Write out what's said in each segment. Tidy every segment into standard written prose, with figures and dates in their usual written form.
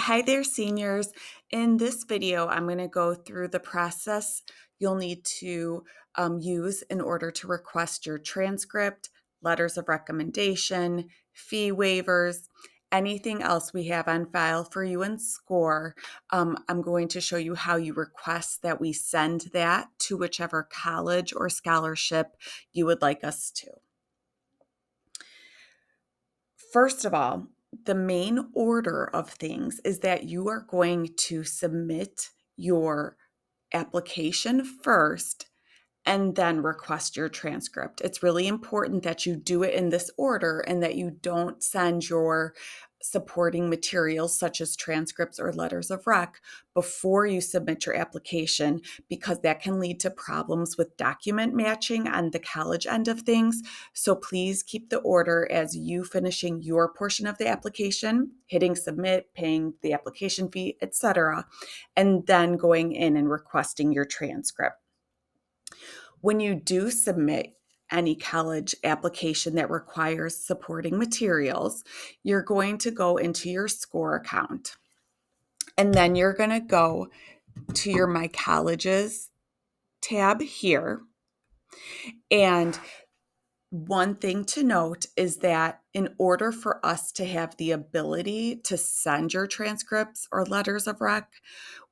Hi there, seniors. In this video, I'm going to go through the process you'll need to use in order to request your transcript, letters of recommendation, fee waivers, anything else we have on file for you in SCORE. I'm going to show you how you request that we send that to whichever college or scholarship you would like us to. First of all, the main order of things is that you are going to submit your application first and then request your transcript. It's really important that you do it in this order and that you don't send your supporting materials such as transcripts or letters of rec before you submit your application, because that can lead to problems with document matching on the college end of things. So please keep the order as you finishing your portion of the application, hitting submit, paying the application fee, etc., and then going in and requesting your transcript. When you do submit any college application that requires supporting materials, you're going to go into your SCORE account. And then you're going to go to your My Colleges tab here. And one thing to note is that in order for us to have the ability to send your transcripts or letters of rec,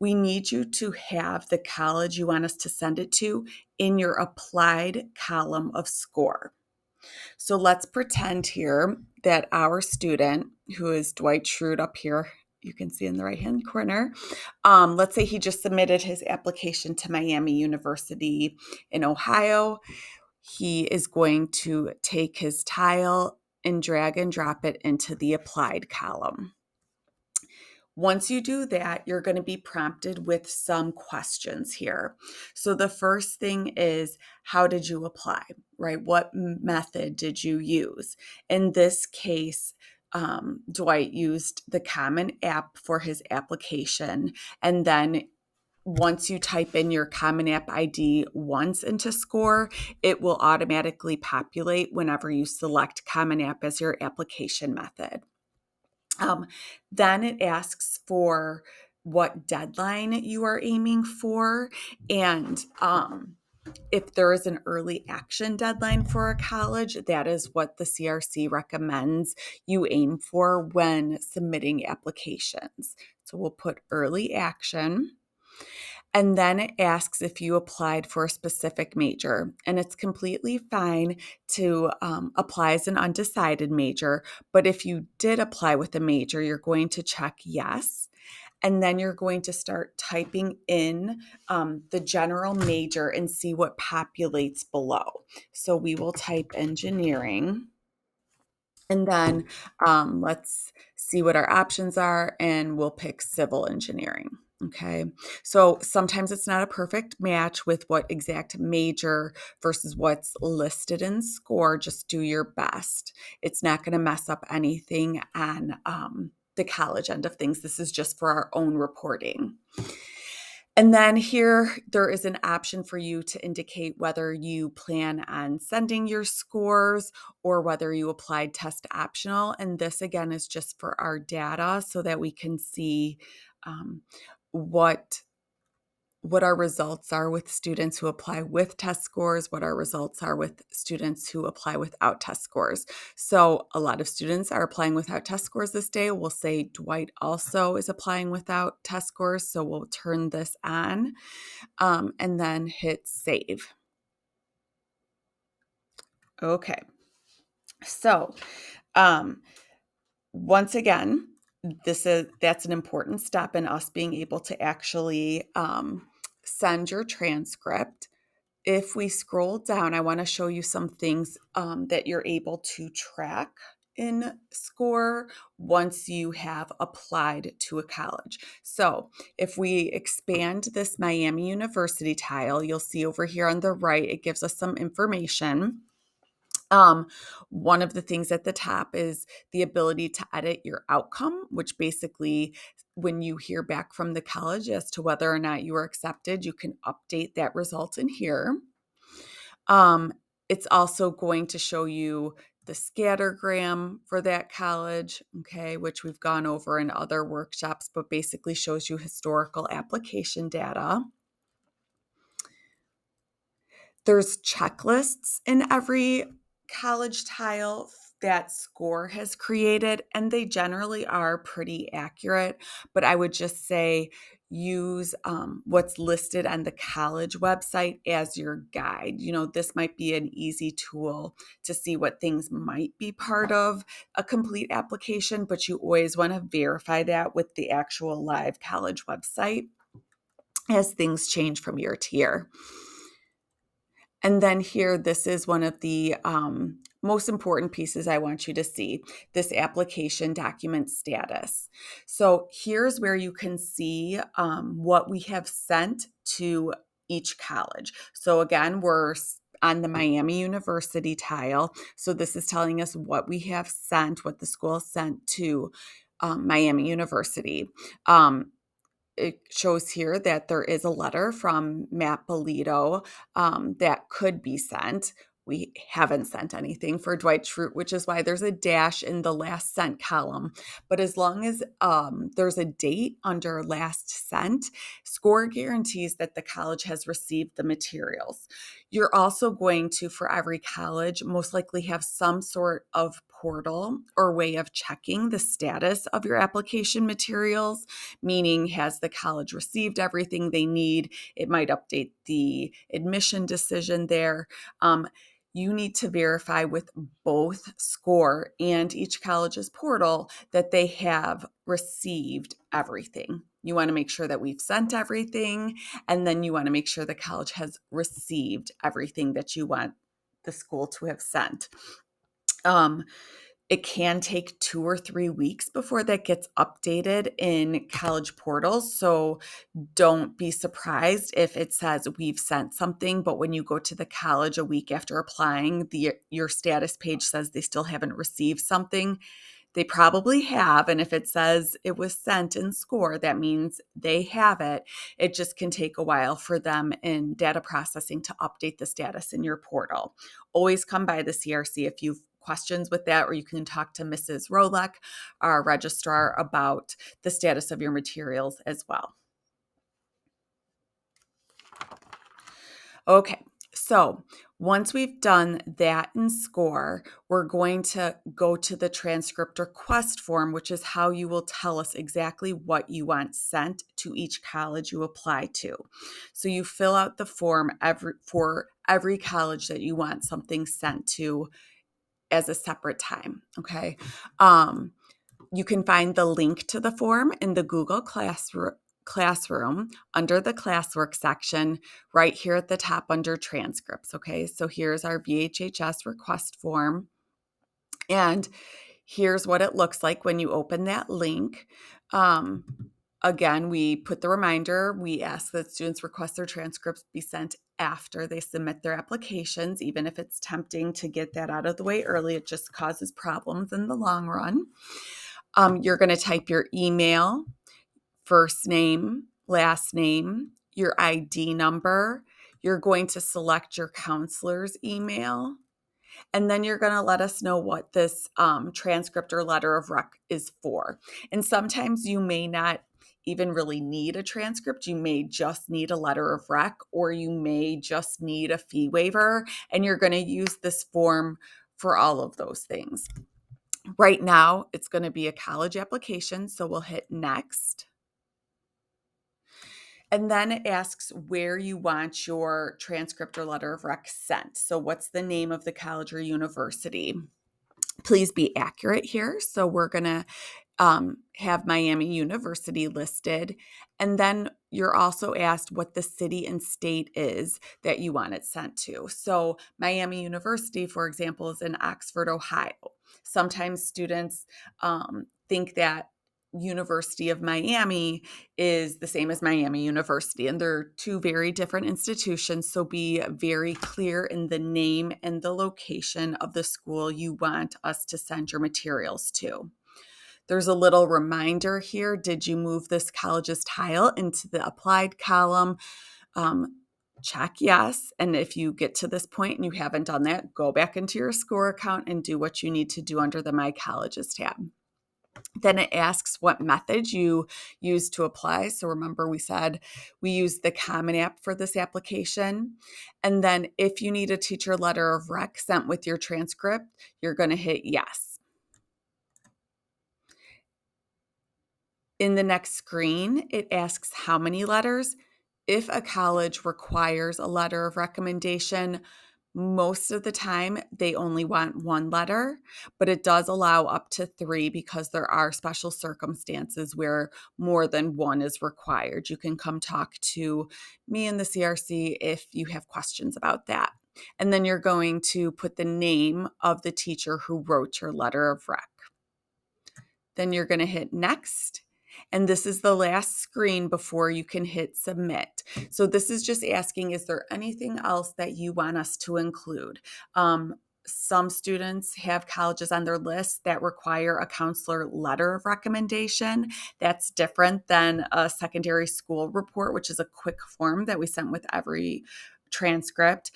we need you to have the college you want us to send it to in your applied column of SCORE. So let's pretend here that our student, who is Dwight Schrute up here, you can see in the right-hand corner, let's say he just submitted his application to Miami University in Ohio. He is going to take his tile and drag and drop it into the applied column. Once you do that, you're going to be prompted with some questions here. So the first thing is, how did you apply, right? What method did you use? In this case, Dwight used the Common App for his application, and then once you type in your Common App ID once into SCORE, it will automatically populate whenever you select Common App as your application method. Then it asks for what deadline you are aiming for, and if there is an early action deadline for a college, that is what the CRC recommends you aim for when submitting applications. So we'll put early action. And then it asks if you applied for a specific major, and it's completely fine to apply as an undecided major. But if you did apply with a major, you're going to check yes. And then you're going to start typing in the general major and see what populates below. So we will type engineering. And then let's see what our options are, and we'll pick civil engineering. Okay, so sometimes it's not a perfect match with what exact major versus what's listed in SCORE. Just do your best. It's not going to mess up anything on the college end of things. This is just for our own reporting. And then here, there is an option for you to indicate whether you plan on sending your scores or whether you applied test optional. And this, again, is just for our data so that we can see what our results are with students who apply with test scores, what our results are with students who apply without test scores. So a lot of students are applying without test scores this day. We'll say Dwight also is applying without test scores. So we'll turn this on and then hit save. Okay. So once again, that's an important step in us being able to actually send your transcript. If we scroll down, I want to show you some things that you're able to track in SCORE once you have applied to a college. So if we expand this Miami University tile, you'll see over here on the right, it gives us some information. One of the things at the top is the ability to edit your outcome, which basically, when you hear back from the college as to whether or not you are accepted, you can update that result in here. It's also going to show you the scattergram for that college, okay, which we've gone over in other workshops, but basically shows you historical application data. There's checklists in every college tile that SCORE has created, and they generally are pretty accurate, but I would just say use what's listed on the college website as your guide. This might be an easy tool to see what things might be part of a complete application, but you always want to verify that with the actual live college website as things change from year to year. And then here, this is one of the most important pieces I want you to see, this application document status. So here's where you can see what we have sent to each college. So again, we're on the Miami University tile. So this is telling us what we have sent, what the school sent to Miami University. It shows here that there is a letter from Matt Bolito that could be sent. We haven't sent anything for Dwight Schrute, which is why there's a dash in the last sent column. But as long as there's a date under last sent, SCORE guarantees that the college has received the materials. You're also going to, for every college, most likely have some sort of portal or way of checking the status of your application materials, meaning has the college received everything they need? It might update the admission decision there. You need to verify with both SCORE and each college's portal that they have received everything. You want to make sure that we've sent everything, and then you want to make sure the college has received everything that you want the school to have sent. It can take 2 or 3 weeks before that gets updated in college portals. So don't be surprised if it says we've sent something, but when you go to the college a week after applying, your status page says they still haven't received something. They probably have, and if it says it was sent in SCORE, that means they have it. It just can take a while for them in data processing to update the status in your portal. Always come by the CRC if you've questions with that, or you can talk to Mrs. Rolek, our registrar, about the status of your materials as well. Okay, so once we've done that in SCORE, we're going to go to the transcript request form, which is how you will tell us exactly what you want sent to each college you apply to. So you fill out the form for every college that you want something sent to as a separate time, okay? You can find the link to the form in the Google Classroom under the classwork section right here at the top under transcripts, okay? So here's our VHHS request form, and here's what it looks like when you open that link. Again, we put the reminder, we ask that students request their transcripts be sent after they submit their applications. Even if it's tempting to get that out of the way early, it just causes problems in the long run. You're going to type your email, first name, last name, your ID number. You're going to select your counselor's email. And then you're going to let us know what this transcript or letter of rec is for. And sometimes you may not even really need a transcript. You may just need a letter of rec, or you may just need a fee waiver. And you're going to use this form for all of those things. Right now, it's going to be a college application, so we'll hit next. And then it asks where you want your transcript or letter of rec sent. So what's the name of the college or university? Please be accurate here. So we're going to have Miami University listed. And then you're also asked what the city and state is that you want it sent to. So Miami University, for example, is in Oxford, Ohio. Sometimes students think that University of Miami is the same as Miami University, and they're two very different institutions. So be very clear in the name and the location of the school you want us to send your materials to. There's a little reminder here. Did you move this college's tile into the applied column? check yes. And if you get to this point and you haven't done that, go back into your score account and do what you need to do under the My Colleges tab. Then it asks what method you use to apply. So remember, we said we use the Common App for this application. And then if you need a teacher letter of rec sent with your transcript, you're going to hit yes. In the next screen, it asks how many letters. If a college requires a letter of recommendation, most of the time they only want one letter, but it does allow up to 3 because there are special circumstances where more than one is required. You can come talk to me in the CRC if you have questions about that. And then you're going to put the name of the teacher who wrote your letter of rec. Then you're going to hit next. And this is the last screen before you can hit submit. So this is just asking, is there anything else that you want us to include? Some students have colleges on their list that require a counselor letter of recommendation. That's different than a secondary school report, which is a quick form that we sent with every transcript.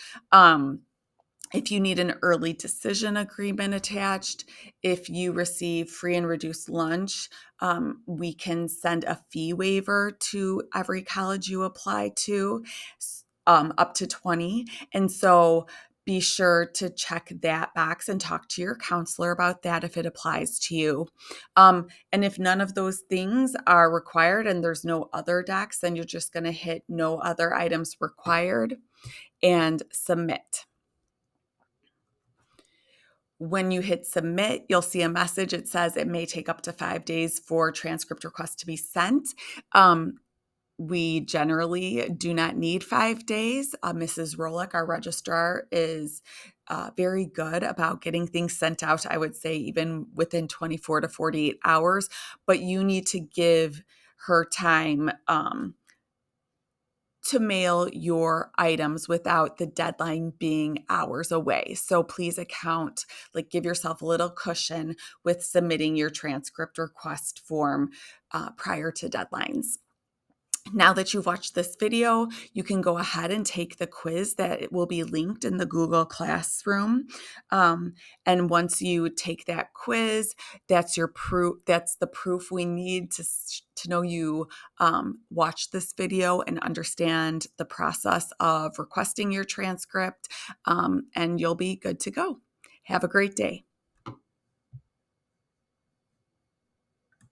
If you need an early decision agreement attached, if you receive free and reduced lunch, we can send a fee waiver to every college you apply to, up to 20. And so be sure to check that box and talk to your counselor about that if it applies to you. And if none of those things are required and there's no other docs, then you're just going to hit no other items required and submit. When you hit submit, you'll see a message. It says it may take up to 5 days for transcript requests to be sent. We generally do not need 5 days. Mrs. Rolick, our registrar, is very good about getting things sent out, I would say even within 24 to 48 hours, but you need to give her time to mail your items without the deadline being hours away. So please give yourself a little cushion with submitting your transcript request form prior to deadlines. Now that you've watched this video, you can go ahead and take the quiz that will be linked in the Google Classroom. And once you take that quiz, that's your proof. That's the proof we need to know you watched this video and understand the process of requesting your transcript, and you'll be good to go. Have a great day.